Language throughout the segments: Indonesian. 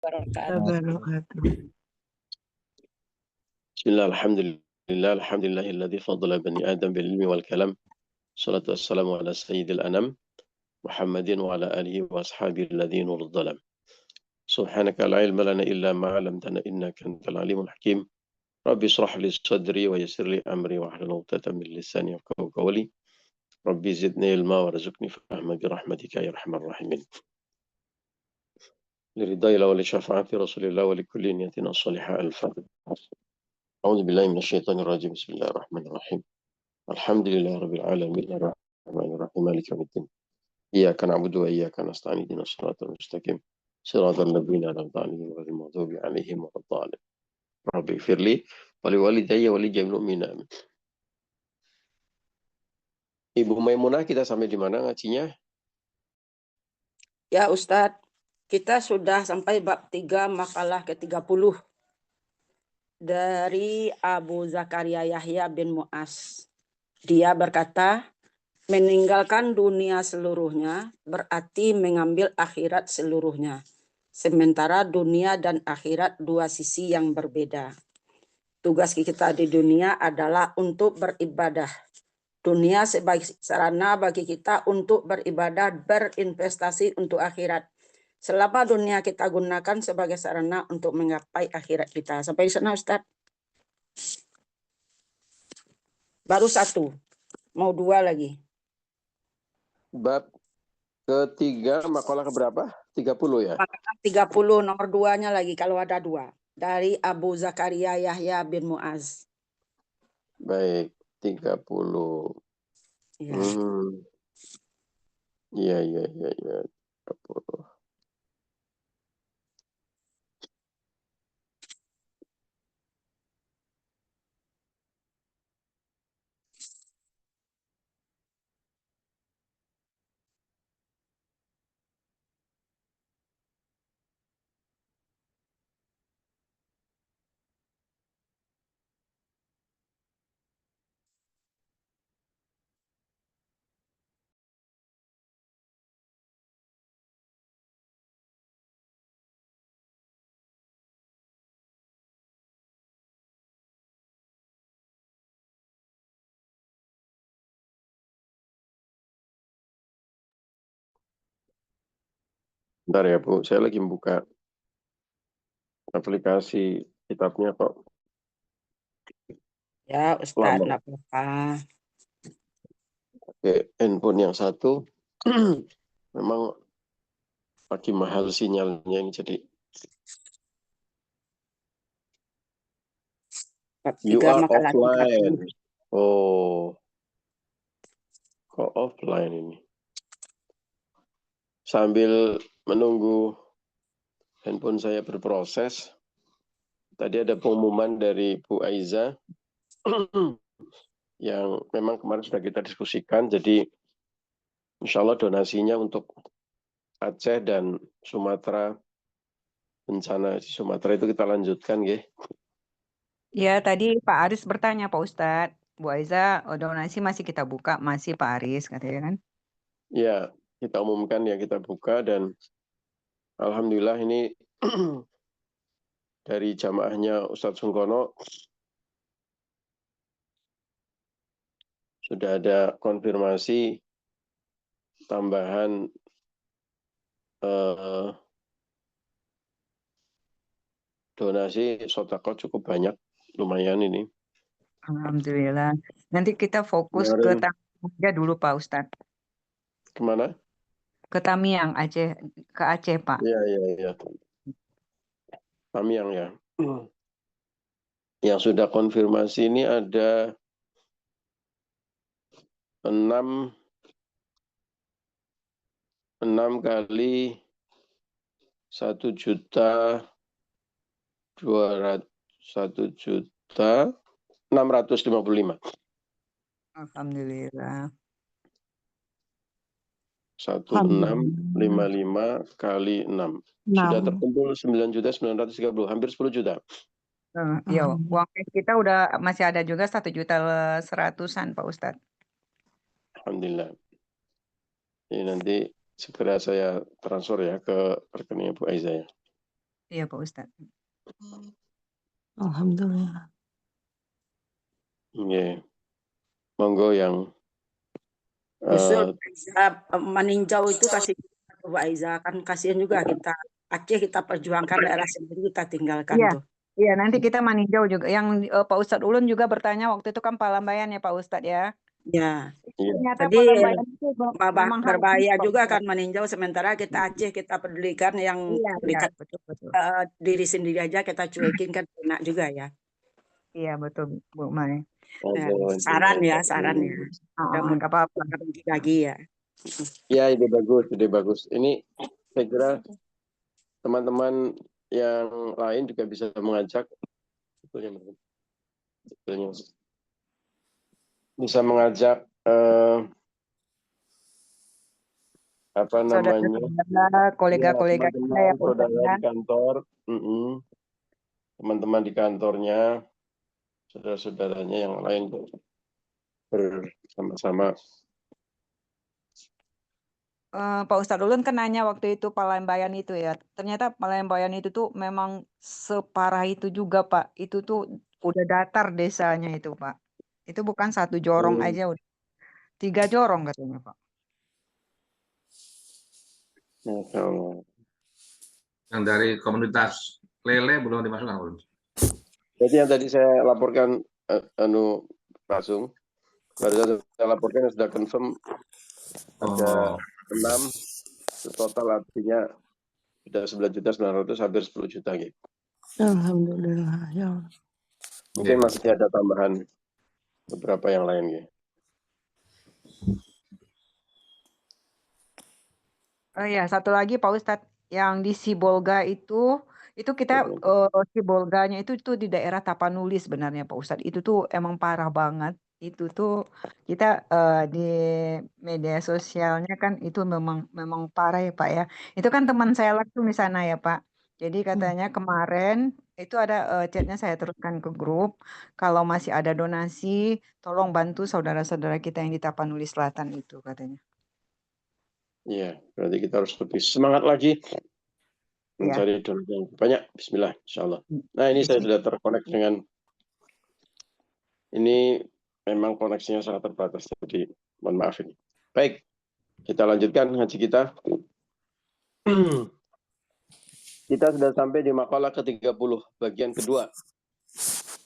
wabarakatuh. Bismillah, alhamdulillah, alhamdulillahilladzi fadala bani Adam bil ilmi wal kalam. Salatu wassalamu ala sayyidil anam, Muhammadin wa ala alihi wa ashabihi alladzi nurul dhalam. Subhanaka la ilma lana illa ma 'allamtana innaka antal alimul hakim. Rabbi shrah li sadri wa yassir li amri wa hlul 'uqdatam min lisani yafqahu qawli. Rabbi zidni ilma warzuqni fahma bi rahmatika ya arhamar rahimin. Liridai wa li syafaati Rasulillah wa li kulli niyatin as-salihah al-fatihah. A'udzu billahi minasyaitonir rajim. Bismillahirrahmanirrahim. Alhamdulillah rabbil alamin arrahmanir rahim maliki yaumiddin. Iyyaka na'budu wa iyyaka nasta'in ihdinas siratal mustaqim. Siratal ladzina an'amta 'alaihim ghairil maghdubi 'alaihim waladdallin. Rabbi firli wa liwalidayya wa li jami'il mu'minin. Amin. Ibu Maimunah, kita sampai di mana ngajinya? Ya Ustadz, kita sudah sampai bab 3 makalah ke-30 dari Abu Zakaria Yahya bin Mu'az. Dia berkata, meninggalkan dunia seluruhnya berarti mengambil akhirat seluruhnya. Sementara dunia dan akhirat dua sisi yang berbeda. Tugas kita di dunia adalah untuk beribadah. Dunia sebagai sarana bagi kita untuk beribadah, berinvestasi untuk akhirat. Selama dunia kita gunakan sebagai sarana untuk menggapai akhirat kita. Sampai di sana Ustaz. Baru 1. Mau 2 lagi. Bab ketiga, makalah keberapa? 30 ya? Makalah 30, nomor 2-nya lagi kalau ada 2. Dari Abu Zakaria Yahya bin Mu'az. Baik, 30. Ya. Iya. 30. Bentar ya Bu, saya lagi buka aplikasi kitabnya kok. Ya Ustaz, Lama. enggak apa-apa. Oke, handphone yang satu memang lagi mahal sinyalnya ini, jadi you 3 are makalah 30. offline. Oh, kok offline ini? Sambil menunggu handphone saya berproses, tadi ada pengumuman dari Bu Aiza yang memang kemarin sudah kita diskusikan. Jadi insya Allah donasinya untuk Aceh dan Sumatera, bencana di Sumatera itu kita lanjutkan ya. Ya, tadi Pak Aris bertanya Pak Ustadz, Bu Aiza, donasi masih kita buka, masih Pak Aris katanya kan? Ya, kita umumkan ya, kita buka, dan alhamdulillah ini dari jamaahnya Ustadz Sungkono sudah ada konfirmasi tambahan donasi sodako cukup banyak, lumayan ini. Alhamdulillah. Nanti kita fokus ke Kemarin Tamiang dulu Pak Ustadz. kemana? Ke Tamiang, Aceh, ke Aceh Pak. Iya. Tamiang ya. Yang sudah konfirmasi ini ada 6 kali 1.655.000. Alhamdulillah. 1.655 kali 6. Sudah terkumpul 9.930.000, hampir 10 juta. Ya, uang cash kita udah masih ada juga 1.100.000-an Pak Ustadz. Alhamdulillah. Ini nanti segera saya transfer ya ke rekening Bu Aiza ya. Iya Pak Ustadz. Alhamdulillah. Iya. Monggo yang Justru eh, Aiza, meninjau itu kasih Bu Aiza, kan kasihan juga kita Aceh kita perjuangkan daerah sendiri kita tinggalkan Iya, tuh. iya nanti kita meninjau juga. Yang Pak Ustadz Ulun juga bertanya waktu itu kan Palambayan ya Pak Ustadz ya. Ya, iya. Ternyata jadi Palambayan itu memang harus berbahaya Pak juga kan Ustadz. meninjau sementara kita Aceh kita pedulikan yang Iya, iya, dekat betul, betul. diri sendiri aja kita cuekin kan enak juga ya. Iya, betul Bu Mai. Ya, Aduh, saran ya, saran ya. Mudah-mudahan Nggak apa-apa. pergi lagi ya. ya ide bagus, ide bagus. Ini saya kira teman-teman yang lain juga bisa mengajak, sebetulnya bisa mengajak apa namanya, Saudara-saudara, ya, kolega-kolega kita teman-teman, ya Pak Ustadz saudara ya. di kantor, teman-teman di kantornya, saudara-saudaranya yang lain bersama-sama. Pak Ustadz Ulun kan nanya waktu itu Palambayan itu ya. Ternyata Palambayan itu tuh memang separah itu juga Pak. Itu tuh udah datar desanya itu Pak. Itu bukan satu jorong aja, udah 3 jorong katanya Pak. Masya Allah. Yang dari komunitas lele belum dimasukkan belum? Jadi yang tadi saya laporkan, Pak Sung, baru saya laporkan yang sudah confirm ada 6, total artinya sudah 9.900.000, hampir 10 juta gitu. Alhamdulillah ya. Mungkin Iya. masih ada tambahan beberapa yang lain gitu. Oh ya, satu lagi Pak Ustadz, yang di Sibolga itu kita Sibolganya itu di daerah Tapanuli sebenarnya Pak Ustadz. Itu tuh emang parah banget. Itu tuh kita di media sosialnya kan itu memang memang parah ya Pak ya. Itu kan teman saya langsung di sana ya Pak. Jadi katanya kemarin itu ada chatnya saya teruskan ke grup. Kalau masih ada donasi, tolong bantu saudara-saudara kita yang di Tapanuli Selatan itu katanya. Iya, berarti kita harus lebih semangat lagi Ya. mencari donor yang banyak. Bismillah, insya Allah. Nah, ini saya sudah terkonek dengan, ini memang koneksinya sangat terbatas, jadi mohon maaf ini. Baik, kita lanjutkan ngaji kita. Kita sudah sampai di makalah ke-30, bagian kedua.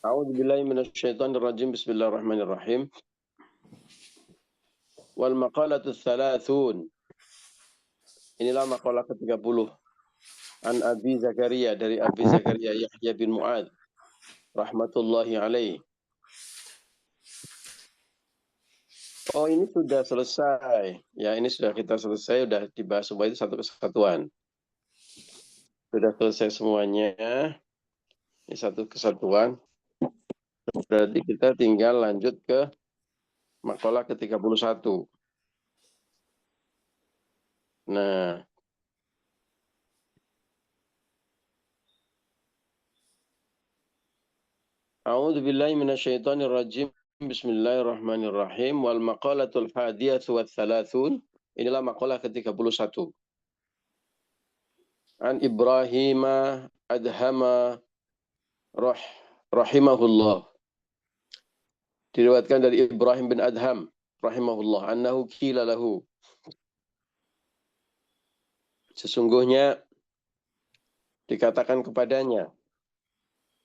A'udzubillahi minasyaitonirrajim. Bismillahirrahmanirrahim. Wal maqalatu tsalathun. Inilah makalah ke-30. An Abi Zakaria, dari Abi Zakaria Yahya bin Mu'ad rahmatullahi alaih. Oh, ini sudah selesai. Ya, ini sudah kita selesai, sudah dibahas semua itu satu kesatuan. Sudah selesai semuanya. Ini satu kesatuan. Berarti kita tinggal lanjut ke makalah ke-31. Nah, A'udzubillahi minasyaitonirrajim. Bismillahirrahmanirrahim. Wal maqalatul hadiyatu wa thalathun. Inilah makalah ke-31. An Ibrahim Adhama rahimahullah. Diriwayatkan dari Ibrahim bin Adham rahimahullah. Annahu qila lahu. Sesungguhnya dikatakan kepadanya.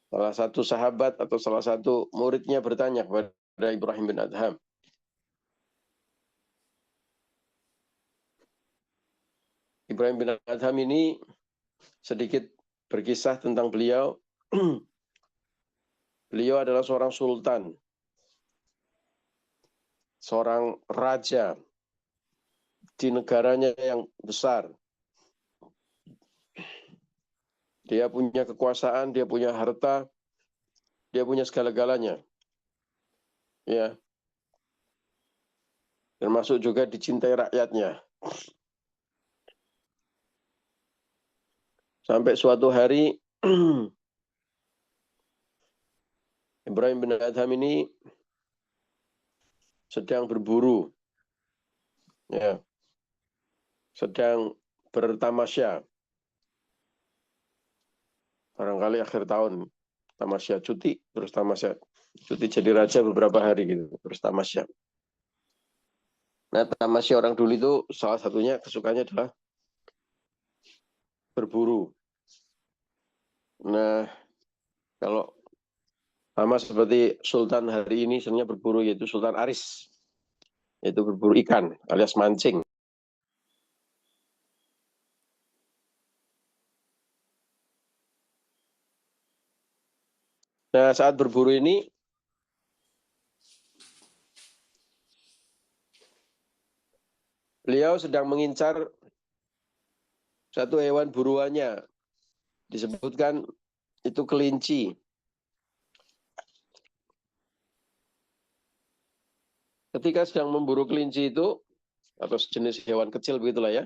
Salah satu sahabat atau salah satu muridnya bertanya kepada Ibrahim bin Adham. Ibrahim bin Adham ini sedikit berkisah tentang beliau. Beliau adalah seorang sultan, seorang raja di negaranya yang besar. Dia punya kekuasaan, dia punya harta, dia punya segala-galanya. Ya. Termasuk juga dicintai rakyatnya. Sampai suatu hari Ibrahim bin Adham ini sedang berburu, ya, sedang bertamasya. barangkali akhir tahun tamasya cuti, terus tamasya cuti jadi raja beberapa hari gitu, terus tamasya. Nah, tamasya orang dulu itu salah satunya kesukaannya adalah berburu. Nah, kalau sama seperti Sultan hari ini sebenarnya berburu, yaitu Sultan Aris, yaitu berburu ikan alias mancing. Nah, saat berburu ini beliau sedang mengincar satu hewan buruannya. Disebutkan itu kelinci. Ketika sedang memburu kelinci itu, atau sejenis hewan kecil begitulah ya,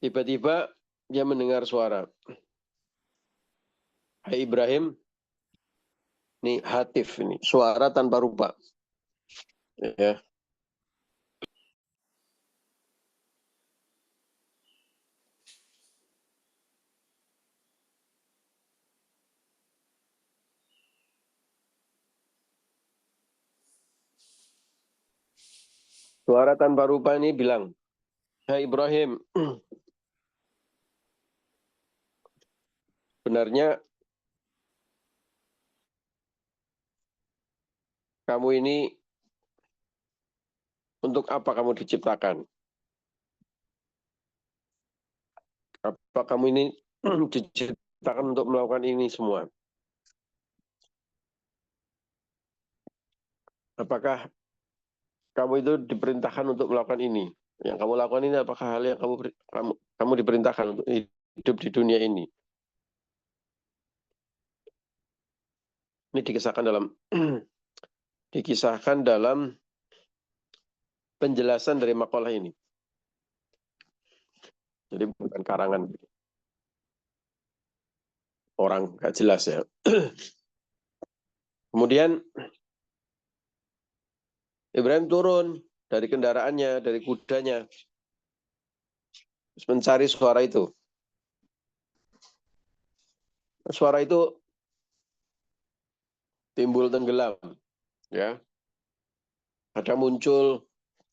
tiba-tiba dia mendengar suara. Hai Ibrahim, ini hatif, ini suara tanpa rupa. Ya. Suara tanpa rupa ini bilang, hai Ibrahim, sebenarnya kamu ini untuk apa kamu diciptakan? Apa kamu ini diciptakan untuk melakukan ini semua? Apakah kamu itu diperintahkan untuk melakukan ini? Yang kamu lakukan ini apakah hal yang kamu diperintahkan untuk hidup di dunia ini? Ini dikisahkan dalam penjelasan dari makalah ini. Jadi bukan karangan orang, nggak jelas ya. Kemudian Ibrahim turun dari kendaraannya, dari kudanya, terus mencari suara itu. Suara itu timbul tenggelam, ya. Ada muncul,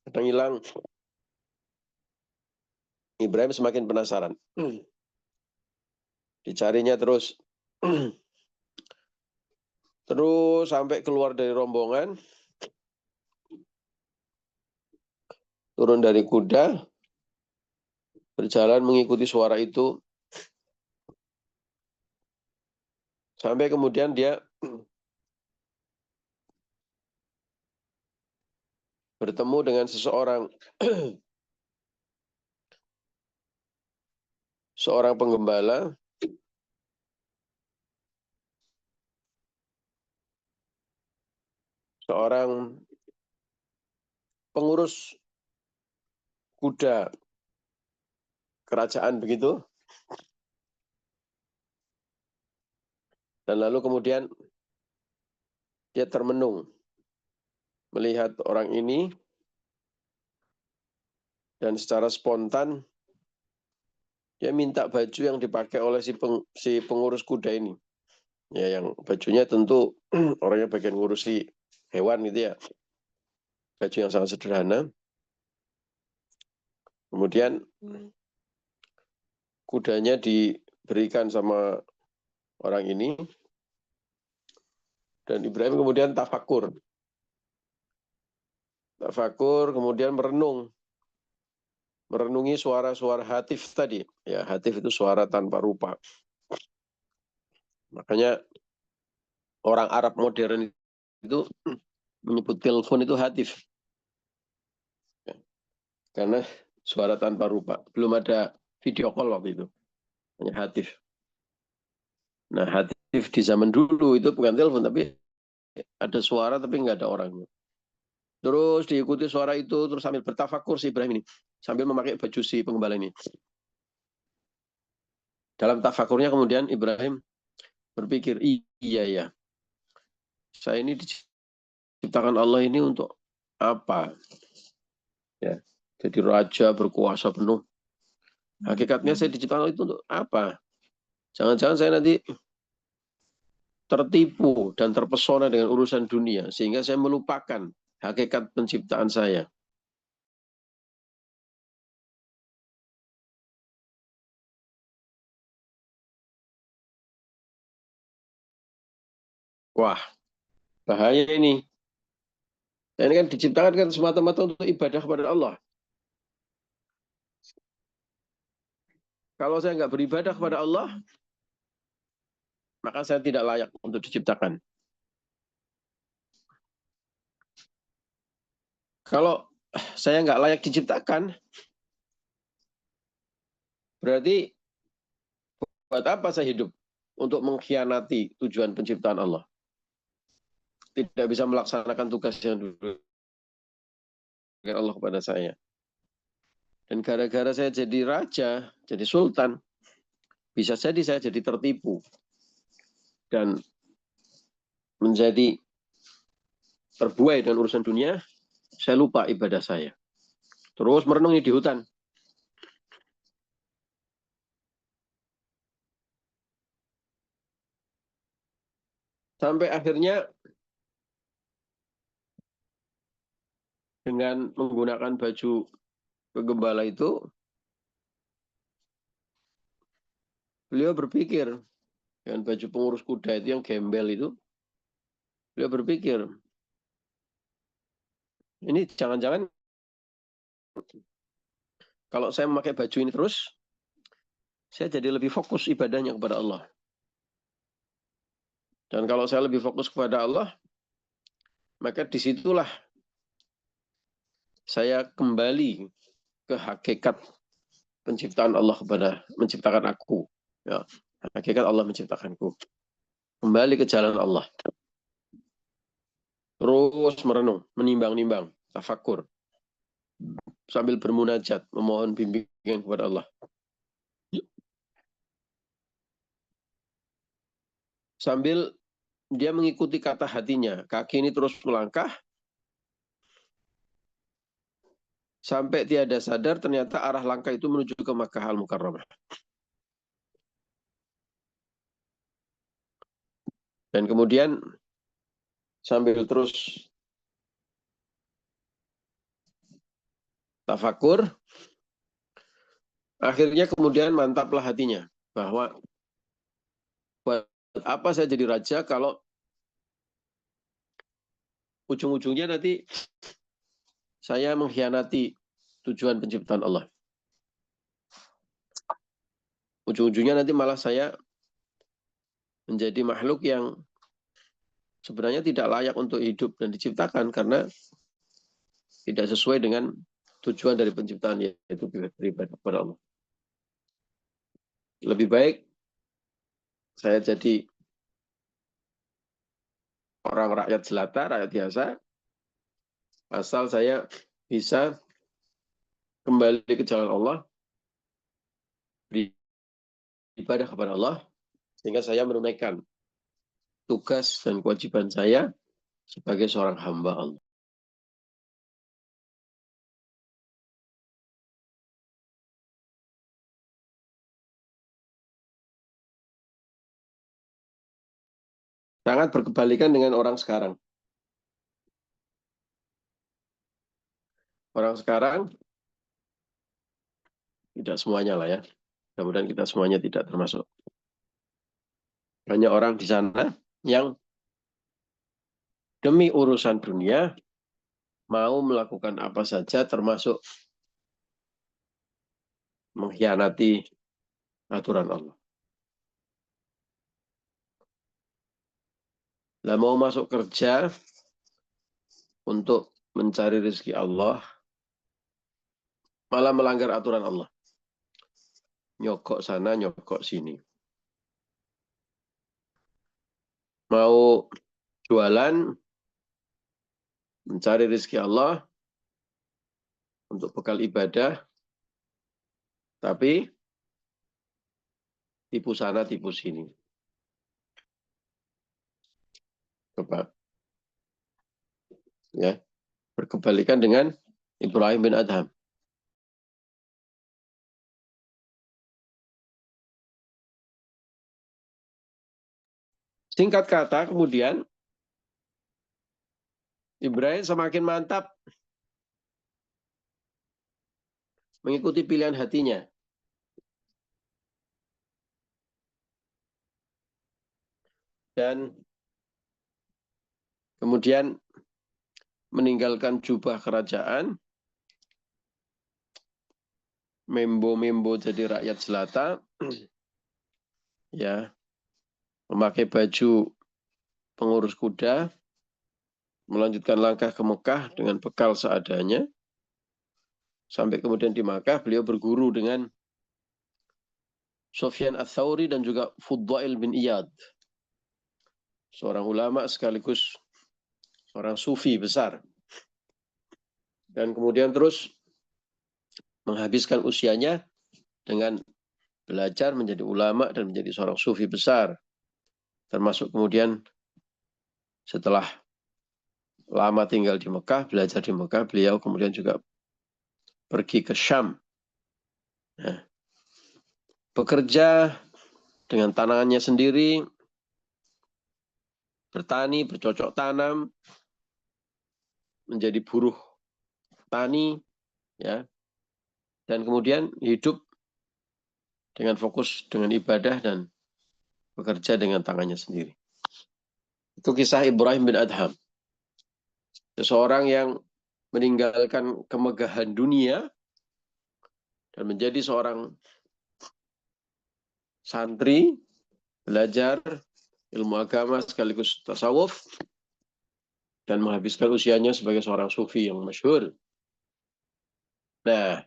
ada hilang. Ibrahim semakin penasaran. Dicarinya terus. Terus sampai keluar dari rombongan, turun dari kuda, berjalan mengikuti suara itu, sampai kemudian dia bertemu dengan seseorang, seorang penggembala, seorang pengurus kuda kerajaan begitu. Dan lalu kemudian dia termenung melihat orang ini, dan secara spontan dia minta baju yang dipakai oleh si pengurus kuda ini. Ya, yang bajunya tentu orangnya bagian ngurusi hewan gitu ya. Baju yang sangat sederhana. Kemudian kudanya diberikan sama orang ini. Dan Ibrahim kemudian tafakur. Tafakur kemudian merenungi suara-suara hatif tadi. Ya, hatif itu suara tanpa rupa. Makanya orang Arab modern itu menyebut telepon itu hatif. Ya, karena suara tanpa rupa. Belum ada video call waktu itu. Hanya hatif. Nah, hatif di zaman dulu itu bukan telepon, tapi ada suara tapi nggak ada orangnya. Terus diikuti suara itu, terus sambil bertafakur si Ibrahim ini. Sambil memakai baju si penggembala ini. Dalam tafakurnya kemudian Ibrahim berpikir, iya ya, saya ini diciptakan Allah ini untuk apa? Ya, jadi raja berkuasa penuh. Hakikatnya saya diciptakan itu untuk apa? Jangan-jangan saya nanti tertipu dan terpesona dengan urusan dunia, sehingga saya melupakan hakikat penciptaan saya. Wah, bahaya ini. Ini kan diciptakan kan semata-mata untuk ibadah kepada Allah. Kalau saya nggak beribadah kepada Allah, maka saya tidak layak untuk diciptakan. Kalau saya nggak layak diciptakan, berarti buat apa saya hidup? Untuk mengkhianati tujuan penciptaan Allah. Tidak bisa melaksanakan tugas yang diberikan Allah kepada saya. Dan gara-gara saya jadi raja, jadi sultan, bisa jadi saya jadi tertipu. Dan menjadi terbuai dengan urusan dunia, saya lupa ibadah saya. Terus merenungi di hutan. Sampai akhirnya dengan menggunakan baju kegembala itu, beliau berpikir, dengan baju pengurus kuda itu yang gembel itu, beliau berpikir, ini jangan-jangan kalau saya memakai baju ini terus, saya jadi lebih fokus ibadahnya kepada Allah. Dan kalau saya lebih fokus kepada Allah, maka disitulah saya kembali ke hakikat penciptaan Allah kepada menciptakan aku. Ya, hakikat Allah menciptakanku. Kembali ke jalan Allah. Terus merenung, menimbang-nimbang, tafakur. Sambil bermunajat, memohon bimbingan kepada Allah. Sambil dia mengikuti kata hatinya. Kaki ini terus melangkah. Sampai tiada sadar ternyata arah langkah itu menuju ke Makkah Al-Mukarramah. Dan kemudian sambil terus tafakur, akhirnya kemudian mantaplah hatinya. Bahwa buat apa saya jadi raja kalau ujung-ujungnya nanti saya mengkhianati tujuan penciptaan Allah. Ujung-ujungnya nanti malah saya menjadi makhluk yang sebenarnya tidak layak untuk hidup dan diciptakan karena tidak sesuai dengan tujuan dari penciptaan, yaitu beribadah kepada Allah. Lebih baik saya jadi orang rakyat jelata, rakyat biasa, asal saya bisa kembali ke jalan Allah, beribadah kepada Allah, sehingga saya menunaikan tugas dan kewajiban saya sebagai seorang hamba Allah. Sangat berkebalikan dengan orang sekarang. Orang sekarang, tidak semuanya lah ya. Mudah-mudahan kita semuanya tidak termasuk. Banyak orang di sana yang demi urusan dunia mau melakukan apa saja termasuk mengkhianati aturan Allah. Lah mau masuk kerja untuk mencari rezeki Allah, malah melanggar aturan Allah. Nyokok sana, nyokok sini. Mau jualan, mencari rezeki Allah, untuk bekal ibadah, tapi tipu sana, tipu sini. Coba. Ya, berkebalikan dengan Ibrahim bin Adham. Singkat kata, kemudian Ibrahim semakin mantap mengikuti pilihan hatinya. Dan kemudian meninggalkan jubah kerajaan, membo-membo jadi rakyat jelata, ya, memakai baju pengurus kuda, melanjutkan langkah ke Mekah dengan bekal seadanya, sampai kemudian di Mekah beliau berguru dengan Sufyan Ats-Tsauri dan juga Fudail bin Iyad, seorang ulama sekaligus seorang sufi besar. Dan kemudian terus menghabiskan usianya dengan belajar menjadi ulama dan menjadi seorang sufi besar. Termasuk kemudian setelah lama tinggal di Mekah, belajar di Mekah, beliau kemudian juga pergi ke Syam. Nah, bekerja dengan tangannya sendiri, bertani, bercocok tanam, menjadi buruh tani, ya, dan kemudian hidup dengan fokus dengan ibadah dan bekerja dengan tangannya sendiri. Itu kisah Ibrahim bin Adham. Seseorang yang meninggalkan kemegahan dunia dan menjadi seorang santri, belajar ilmu agama sekaligus tasawuf, dan menghabiskan usianya sebagai seorang sufi yang masyhur. Nah,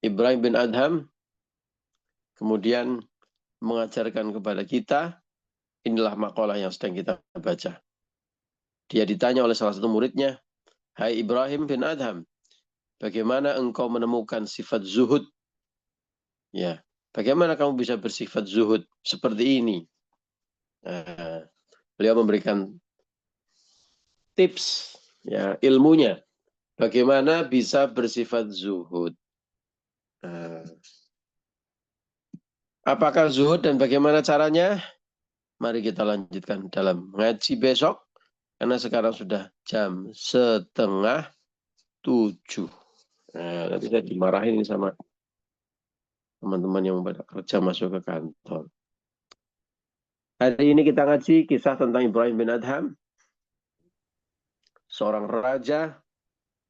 Ibrahim bin Adham kemudian mengajarkan kepada kita, inilah makalah yang sedang kita baca. Dia ditanya oleh salah satu muridnya, "Hai Ibrahim bin Adham, bagaimana engkau menemukan sifat zuhud? Ya, bagaimana kamu bisa bersifat zuhud seperti ini?" Nah, beliau memberikan tips, ya, ilmunya, bagaimana bisa bersifat zuhud. Nah, apakah zuhud dan bagaimana caranya? Mari kita lanjutkan dalam ngaji besok, karena sekarang sudah jam 6:30. Nah, nanti saya dimarahin ini sama teman-teman yang pada kerja masuk ke kantor. Hari ini kita ngaji kisah tentang Ibrahim bin Adham, seorang raja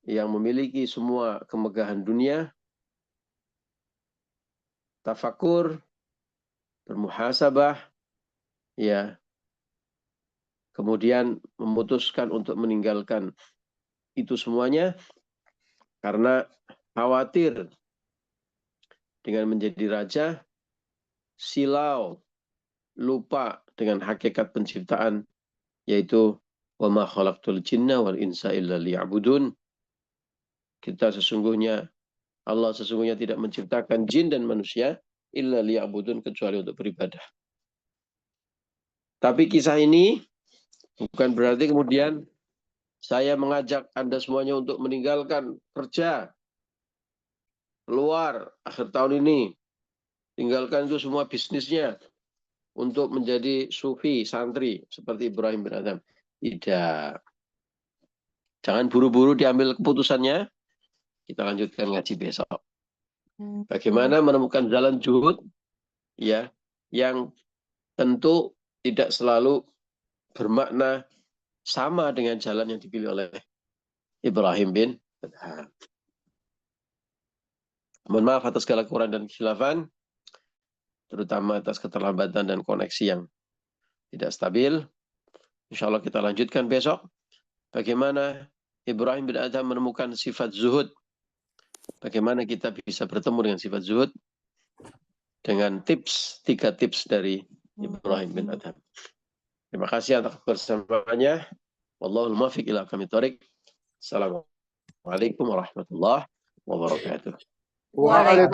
yang memiliki semua kemegahan dunia, tafakur, bermuhasabah, ya, kemudian memutuskan untuk meninggalkan itu semuanya karena khawatir dengan menjadi raja, silau, lupa dengan hakikat penciptaan, yaitu wa ma khalaqtul jinna wal insa illa liya'budun. Allah sesungguhnya tidak menciptakan jin dan manusia illa liya'budun, kecuali untuk beribadah. Tapi kisah ini bukan berarti kemudian saya mengajak Anda semuanya untuk meninggalkan kerja, keluar akhir tahun ini, tinggalkan itu semua bisnisnya untuk menjadi sufi, santri seperti Ibrahim bin Adham. Tidak. Jangan buru-buru diambil keputusannya. Kita lanjutkan ngaji besok. Bagaimana menemukan jalan zuhud, ya, yang tentu tidak selalu bermakna sama dengan jalan yang dipilih oleh Ibrahim bin Adham. Mohon maaf atas segala kekurangan dan kekhilafan, terutama atas keterlambatan dan koneksi yang tidak stabil. Insya Allah kita lanjutkan besok. Bagaimana Ibrahim bin Adham menemukan sifat zuhud. Bagaimana kita bisa bertemu dengan sifat zuhud. Dengan tiga tips dari Ibrahim bin Adham. Terima kasih atas kebersamaannya. Wallahul muwaffiq ila aqwamit thoriq. Assalamualaikum warahmatullahi wabarakatuh. Waalaikumsalam.